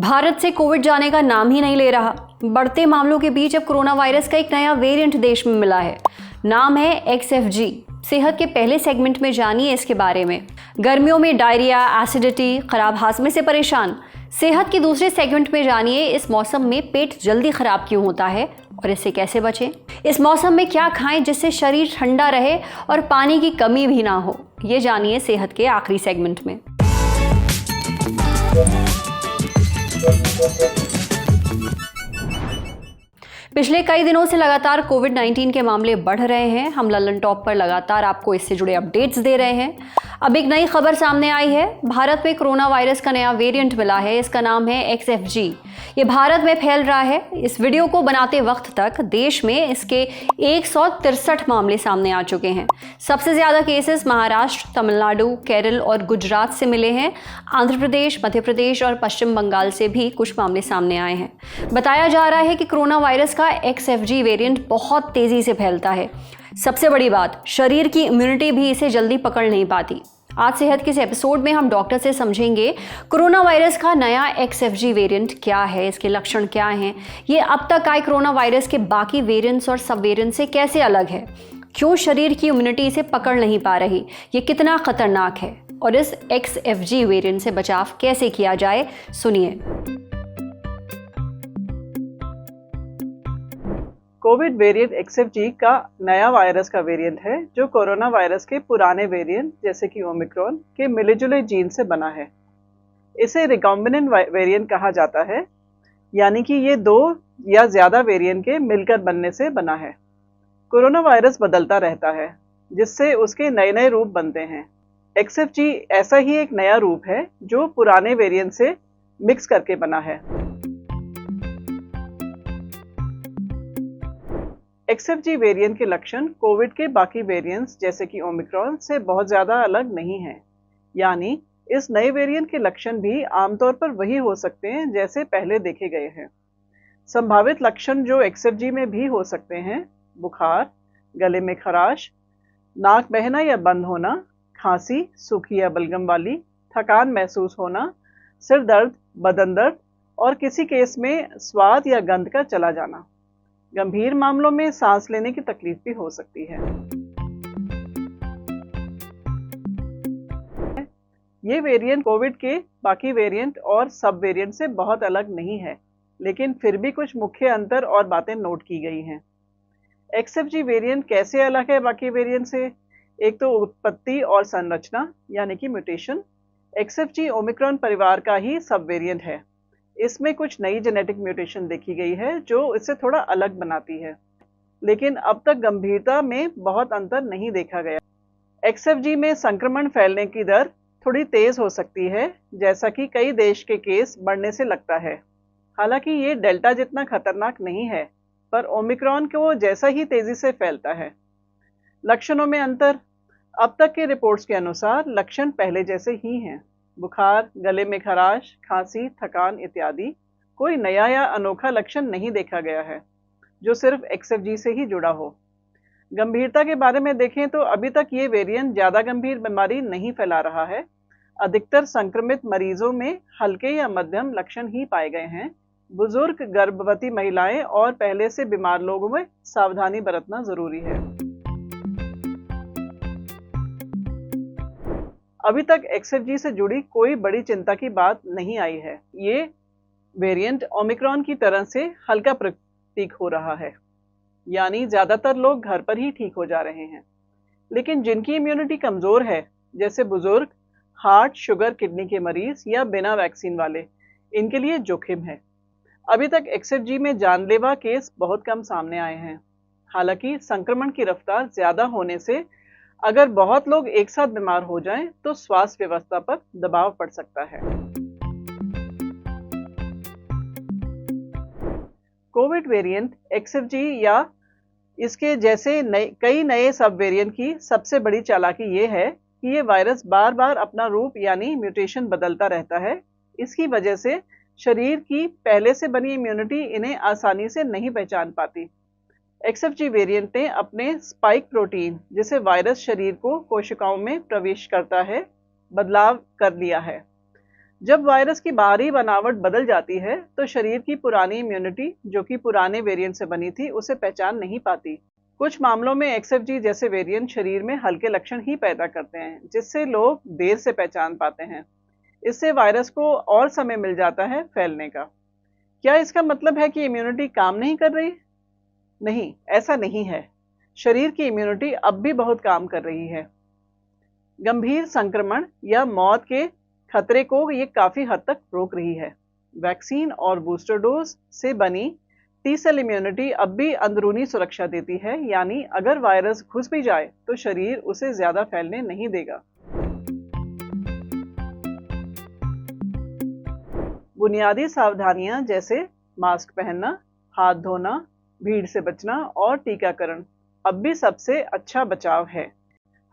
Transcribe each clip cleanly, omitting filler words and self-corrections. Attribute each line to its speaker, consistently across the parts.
Speaker 1: भारत से कोविड जाने का नाम ही नहीं ले रहा। बढ़ते मामलों के बीच अब कोरोना वायरस का एक नया वेरिएंट देश में मिला है। नाम है XFG। सेहत के पहले सेगमेंट में जानिए इसके बारे में। गर्मियों में डायरिया, एसिडिटी, खराब हाजमे से परेशान। सेहत के दूसरे सेगमेंट में जानिए इस मौसम में पेट जल्दी खराब क्यों होता है और इससे कैसे बचें। इस मौसम में क्या खाएं जिससे शरीर ठंडा रहे और पानी की कमी भी ना हो, ये जानिए सेहत के आखिरी सेगमेंट में। पिछले कई दिनों से लगातार कोविड-19 के मामले बढ़ रहे हैं। हम ललन टॉप पर लगातार आपको इससे जुड़े अपडेट्स दे रहे हैं। अब एक नई खबर सामने आई है। भारत में कोरोना वायरस का नया वेरिएंट मिला है। इसका नाम है XFG। ये भारत में फैल रहा है। इस वीडियो को बनाते वक्त तक देश में इसके 163 मामले सामने आ चुके हैं। सबसे ज्यादा केसेस महाराष्ट्र, तमिलनाडु, केरल और गुजरात से मिले हैं। आंध्र प्रदेश, मध्य प्रदेश और पश्चिम बंगाल से भी कुछ मामले सामने आए हैं। बताया जा रहा है कि कोरोना वायरस का XFG वेरिएंट बहुत तेजी से फैलता है। सबसे बड़ी बात, शरीर की इम्यूनिटी भी इसे जल्दी पकड़ नहीं पाती। आज सेहत के इस एपिसोड में हम डॉक्टर से समझेंगे कोरोना वायरस का नया XFG वेरिएंट क्या है, इसके लक्षण क्या हैं, ये अब तक आए कोरोना वायरस के बाकी वेरिएंट्स और सब वेरिएंट से कैसे अलग है, क्यों शरीर की इम्यूनिटी इसे पकड़ नहीं पा रही, ये कितना खतरनाक है और इस XFG वेरिएंट से बचाव कैसे किया जाए, सुनिए।
Speaker 2: कोविड वेरिएंट XFG का नया वायरस का वेरिएंट है जो कोरोना वायरस के पुराने वेरिएंट जैसे कि ओमिक्रॉन के मिले जुले जीन से बना है। इसे रिकॉम्बिनेंट वेरिएंट कहा जाता है, यानी कि ये दो या ज़्यादा वेरिएंट के मिलकर बनने से बना है। कोरोना वायरस बदलता रहता है जिससे उसके नए नए रूप बनते हैं। XFG ऐसा ही एक नया रूप है जो पुराने वेरिएंट से मिक्स करके बना है। XFG वेरिएंट के लक्षण कोविड के बाकी वेरिएंट्स जैसे कि ओमिक्रॉन से बहुत ज़्यादा अलग नहीं हैं, यानी इस नए वेरिएंट के लक्षण भी आमतौर पर वही हो सकते हैं जैसे पहले देखे गए हैं। संभावित लक्षण जो XFG में भी हो सकते हैं: बुखार, गले में खराश, नाक बहना या बंद होना, खांसी, सूखी या बलगम वाली, थकान महसूस होना, सिर दर्द, बदन दर्द और किसी केस में स्वाद या गंध का चला जाना। गंभीर मामलों में सांस लेने की तकलीफ भी हो सकती है। ये वेरिएंट कोविड के बाकी वेरिएंट और सब वेरिएंट से बहुत अलग नहीं है, लेकिन फिर भी कुछ मुख्य अंतर और बातें नोट की गई हैं। XFG वेरिएंट कैसे अलग है बाकी वेरिएंट से? एक तो उत्पत्ति और संरचना यानी कि म्यूटेशन। XFG ओमिक्रॉन परिवार का ही सब वेरिएंट है। इसमें कुछ नई जेनेटिक म्यूटेशन देखी गई है जो इसे थोड़ा अलग बनाती है, लेकिन अब तक गंभीरता में बहुत अंतर नहीं देखा गया। XFG में संक्रमण फैलने की दर थोड़ी तेज हो सकती है, जैसा कि कई देश के केस बढ़ने से लगता है। हालांकि ये डेल्टा जितना खतरनाक नहीं है, पर ओमिक्रॉन को जैसा ही तेजी से फैलता है। लक्षणों में अंतर: अब तक के रिपोर्ट्स के अनुसार लक्षण पहले जैसे ही हैं। बुखार, गले में खराश, खांसी, थकान इत्यादि। कोई नया या अनोखा लक्षण नहीं देखा गया है जो सिर्फ XFG से ही जुड़ा हो। गंभीरता के बारे में देखें तो अभी तक ये वेरिएंट ज़्यादा गंभीर बीमारी नहीं फैला रहा है। अधिकतर संक्रमित मरीजों में हल्के या मध्यम लक्षण ही पाए गए हैं। बुजुर्ग, गर्भवती महिलाएं और पहले से बीमार लोगों में सावधानी बरतना जरूरी है। अभी तक XFG से जुड़ी कोई बड़ी चिंता की बात नहीं आई है। ये वेरिएंट ओमिक्रॉन की तरह से हल्का प्रतीक हो रहा है, यानी ज़्यादातर लोग घर पर ही ठीक हो जा रहे हैं। लेकिन जिनकी इम्यूनिटी कमज़ोर है, जैसे बुजुर्ग, हार्ट, शुगर, किडनी के मरीज या बिना वैक्सीन वाले, इनके लिए जोखिम है। अभी तक XFG में जानलेवा केस बहुत कम सामने आए हैं। हालांकि संक्रमण की रफ्तार ज़्यादा होने से अगर बहुत लोग एक साथ बीमार हो जाएं तो स्वास्थ्य व्यवस्था पर दबाव पड़ सकता है। कोविड वेरिएंट XFG या इसके जैसे कई नए सब वेरिएंट की सबसे बड़ी चालाकी ये है कि ये वायरस बार बार अपना रूप यानी म्यूटेशन बदलता रहता है। इसकी वजह से शरीर की पहले से बनी इम्यूनिटी इन्हें आसानी से नहीं पहचान पाती। XFG वेरिएंट ने अपने स्पाइक प्रोटीन, जिसे वायरस शरीर को कोशिकाओं में प्रवेश करता है, बदलाव कर लिया है। जब वायरस की बाहरी बनावट बदल जाती है तो शरीर की पुरानी इम्यूनिटी, जो कि पुराने वेरिएंट से बनी थी, उसे पहचान नहीं पाती। कुछ मामलों में XFG जैसे वेरिएंट शरीर में हल्के लक्षण ही पैदा करते हैं, जिससे लोग देर से पहचान पाते हैं। इससे वायरस को और समय मिल जाता है फैलने का। क्या इसका मतलब है कि इम्यूनिटी काम नहीं कर रही? नहीं, ऐसा नहीं है। शरीर की इम्यूनिटी अब भी बहुत काम कर रही है। गंभीर संक्रमण या मौत के खतरे को ये काफी हद तक रोक रही है। वैक्सीन और बूस्टर डोज से बनी टी सेल इम्यूनिटी अब भी अंदरूनी सुरक्षा देती है, यानी अगर वायरस घुस भी जाए तो शरीर उसे ज्यादा फैलने नहीं देगा। बुनियादी सावधानियां जैसे मास्क पहनना, हाथ धोना, भीड़ से बचना और टीकाकरण अब भी सबसे अच्छा बचाव है।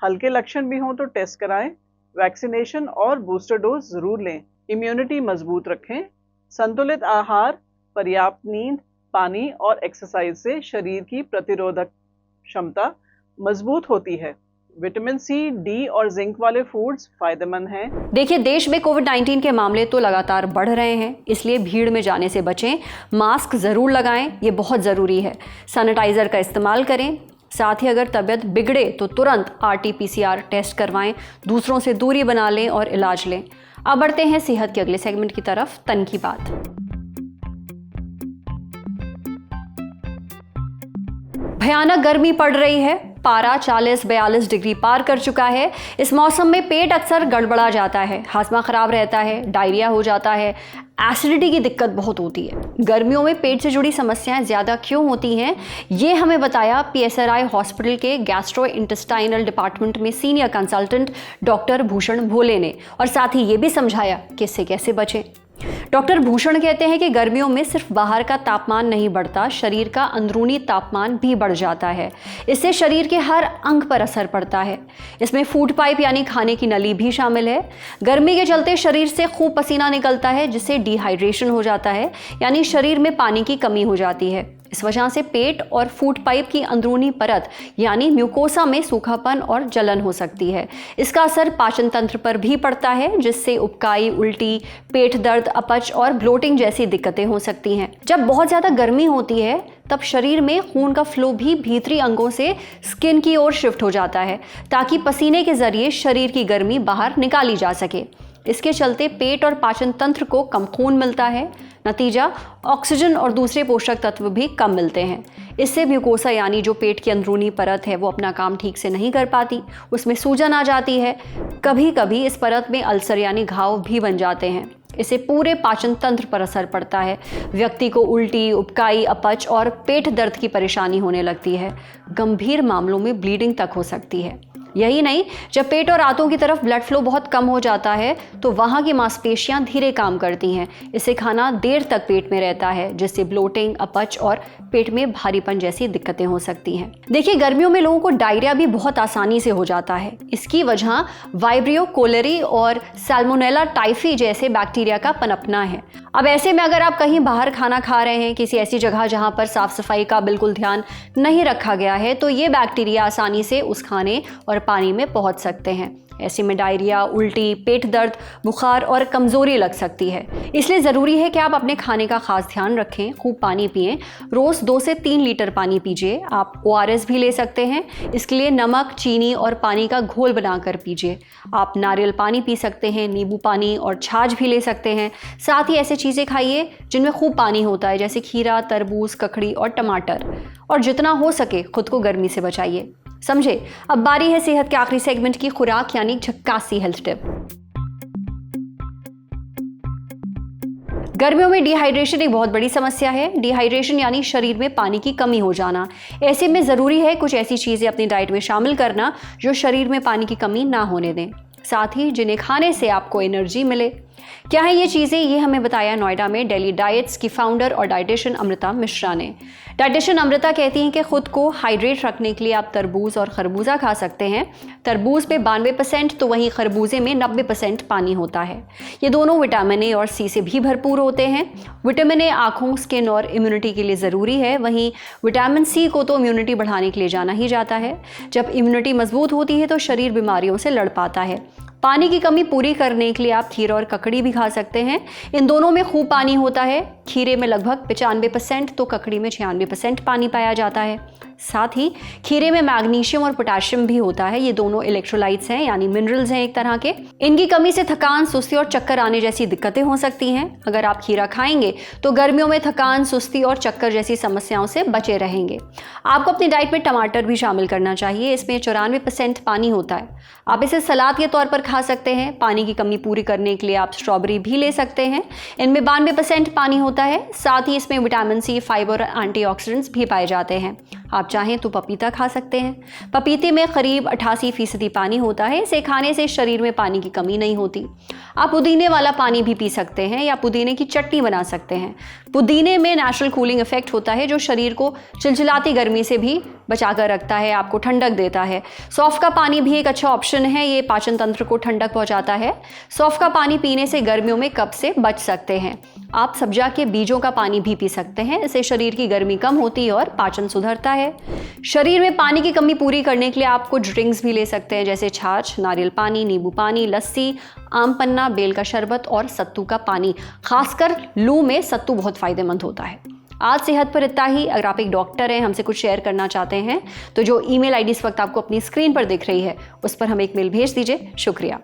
Speaker 2: हल्के लक्षण भी हों तो टेस्ट कराएं, वैक्सीनेशन और बूस्टर डोज जरूर लें, इम्यूनिटी मजबूत रखें। संतुलित आहार, पर्याप्त नींद, पानी और एक्सरसाइज से शरीर की प्रतिरोधक क्षमता मजबूत होती है। विटामिन सी, डी और जिंक वाले फूड्स फायदेमंद हैं।
Speaker 1: देखिए, देश में कोविड-19 के मामले तो लगातार बढ़ रहे हैं, इसलिए भीड़ में जाने से बचें, मास्क जरूर लगाएं, ये बहुत जरूरी है। सैनिटाइजर का इस्तेमाल करें। साथ ही अगर तबीयत बिगड़े तो तुरंत RT-PCR टेस्ट करवाएं, दूसरों से दूरी बना लें और इलाज लें। अब बढ़ते हैं सेहत के अगले सेगमेंट की तरफ, तन की बात। भयानक गर्मी पड़ रही है, पारा 40-42 डिग्री पार कर चुका है। इस मौसम में पेट अक्सर गड़बड़ा जाता है, हाजमा खराब रहता है, डायरिया हो जाता है, एसिडिटी की दिक्कत बहुत होती है। गर्मियों में पेट से जुड़ी समस्याएं ज़्यादा क्यों होती हैं, ये हमें बताया PSRI हॉस्पिटल के गैस्ट्रो इंटेस्टाइनल डिपार्टमेंट में सीनियर कंसल्टेंट डॉक्टर भूषण भोले ने, और साथ ही ये भी समझाया कि इससे कैसे बचें। डॉक्टर भूषण कहते हैं कि गर्मियों में सिर्फ बाहर का तापमान नहीं बढ़ता, शरीर का अंदरूनी तापमान भी बढ़ जाता है। इससे शरीर के हर अंग पर असर पड़ता है। इसमें फूड पाइप यानी खाने की नली भी शामिल है। गर्मी के चलते शरीर से खूब पसीना निकलता है, जिससे डिहाइड्रेशन हो जाता है, यानी शरीर में पानी की कमी हो जाती है। इस वजह से पेट और फूड पाइप की अंदरूनी परत यानी म्यूकोसा में सूखापन और जलन हो सकती है। इसका असर पाचन तंत्र पर भी पड़ता है, जिससे उबकाई, उल्टी, पेट दर्द, अपच और ब्लोटिंग जैसी दिक्कतें हो सकती हैं। जब बहुत ज़्यादा गर्मी होती है तब शरीर में खून का फ्लो भी भीतरी अंगों से स्किन की ओर शिफ्ट हो जाता है, ताकि पसीने के जरिए शरीर की गर्मी बाहर निकाली जा सके। इसके चलते पेट और पाचन तंत्र को कम खून मिलता है। नतीजा, ऑक्सीजन और दूसरे पोषक तत्व भी कम मिलते हैं। इससे म्यूकोसा यानी जो पेट की अंदरूनी परत है वो अपना काम ठीक से नहीं कर पाती, उसमें सूजन आ जाती है। कभी कभी इस परत में अल्सर यानी घाव भी बन जाते हैं। इससे पूरे पाचन तंत्र पर असर पड़ता है। व्यक्ति को उल्टी, उबकाई, अपच और पेट दर्द की परेशानी होने लगती है। गंभीर मामलों में ब्लीडिंग तक हो सकती है। यही नहीं, जब पेट और आंतों की तरफ ब्लड फ्लो बहुत कम हो जाता है तो वहाँ की मांसपेशियां धीरे काम करती हैं। इससे खाना देर तक पेट में रहता है, जिससे ब्लोटिंग, अपच और पेट में भारीपन जैसी दिक्कतें हो सकती हैं। देखिए, गर्मियों में लोगों को डायरिया भी बहुत आसानी से हो जाता है। इसकी वजह वाइब्रियो कोलेरी और सैल्मोनेला टाइफी जैसे बैक्टीरिया का पनपना है। अब ऐसे में अगर आप कहीं बाहर खाना खा रहे हैं, किसी ऐसी जगह जहाँ पर साफ सफाई का बिल्कुल ध्यान नहीं रखा गया है, तो ये बैक्टीरिया आसानी से उस खाने और पानी में पहुंच सकते हैं। ऐसे में डायरिया, उल्टी, पेट दर्द, बुखार और कमजोरी लग सकती है। इसलिए ज़रूरी है कि आप अपने खाने का खास ध्यान रखें, खूब पानी पिएं। रोज़ 2 से 3 लीटर पानी पीजिए। आप ORS भी ले सकते हैं। इसके लिए नमक, चीनी और पानी का घोल बनाकर पीजिए। आप नारियल पानी पी सकते हैं, नींबू पानी और छाछ भी ले सकते हैं। साथ ही ऐसे चीज़ें खाइए जिनमें खूब पानी होता है, जैसे खीरा, तरबूज, ककड़ी और टमाटर। और जितना हो सके खुद को गर्मी से बचाइए। समझे? अब बारी है सेहत के आखिरी सेगमेंट की, खुराक यानी झक्कासी हेल्थ टिप। गर्मियों में डिहाइड्रेशन एक बहुत बड़ी समस्या है। डिहाइड्रेशन यानी शरीर में पानी की कमी हो जाना। ऐसे में ज़रूरी है कुछ ऐसी चीज़ें अपनी डाइट में शामिल करना जो शरीर में पानी की कमी ना होने दें, साथ ही जिन्हें खाने से आपको एनर्जी मिले। क्या है ये चीज़ें, ये हमें बताया नोएडा में डेली डाइट्स की फाउंडर और डाइटिशियन अमृता मिश्रा ने। डाइटिशियन अमृता कहती हैं कि खुद को हाइड्रेट रखने के लिए आप तरबूज और खरबूजा खा सकते हैं। तरबूज में 92% तो वहीं खरबूजे में 90% पानी होता है। ये दोनों विटामिन ए और सी से भी भरपूर होते हैं। विटामिन ए आँखों, स्किन और इम्यूनिटी के लिए ज़रूरी है, वहीं विटामिन सी को तो इम्यूनिटी बढ़ाने के लिए जाना ही जाता है। जब इम्यूनिटी मजबूत होती है तो शरीर बीमारियों से लड़ पाता है। पानी की कमी पूरी करने के लिए आप खीरा और ककड़ी भी खा सकते हैं। इन दोनों में खूब पानी होता है। खीरे में लगभग 95% तो ककड़ी में 96% पानी पाया जाता है। साथ ही खीरे में मैग्नीशियम और पोटेशियम भी होता है। ये दोनों इलेक्ट्रोलाइट्स हैं, यानी मिनरल्स हैं एक तरह के। इनकी कमी से थकान, सुस्ती और चक्कर आने जैसी दिक्कतें हो सकती हैं। अगर आप खीरा खाएंगे तो गर्मियों में थकान, सुस्ती और चक्कर जैसी समस्याओं से बचे रहेंगे। आपको अपनी डाइट में टमाटर भी शामिल करना चाहिए। इसमें 94% पानी होता है। आप इसे सलाद के तौर पर खा सकते हैं। पानी की कमी पूरी करने के लिए आप स्ट्रॉबेरी भी ले सकते हैं। इनमें 92% पानी होता है। साथ ही इसमें विटामिन सी, फाइबर और एंटीऑक्सीडेंट्स भी पाए जाते हैं। आप चाहें तो पपीता खा सकते हैं। पपीते में करीब 88% पानी होता है। इसे खाने से शरीर में पानी की कमी नहीं होती। आप पुदीने वाला पानी भी पी सकते हैं या पुदीने की चटनी बना सकते हैं। पुदीने में नेचुरल कूलिंग इफेक्ट होता है, जो शरीर को चिलचिलाती गर्मी से भी बचाकर रखता है, आपको ठंडक देता है। सौंफ का पानी भी एक अच्छा ऑप्शन है। ये पाचन तंत्र को ठंडक पहुंचाता है। सौंफ का पानी पीने से गर्मियों में कफ से बच सकते हैं। आप सब्जा के बीजों का पानी भी पी सकते हैं। इससे शरीर की गर्मी कम होती है और पाचन सुधरता है। शरीर में पानी की कमी पूरी करने के लिए आप कुछ ड्रिंक्स भी ले सकते हैं, जैसे छाछ, नारियल पानी, नींबू पानी, लस्सी, आम पन्ना, बेल का शरबत और सत्तू का पानी। खासकर लू में सत्तू बहुत फायदेमंद होता है। आज सेहत पर इतना ही। अगर आप एक डॉक्टर हैं, हमसे कुछ शेयर करना चाहते हैं, तो जो ईमेल आईडी इस वक्त आपको अपनी स्क्रीन पर दिख रही है, उस पर हमें एक मेल भेज दीजिए। शुक्रिया।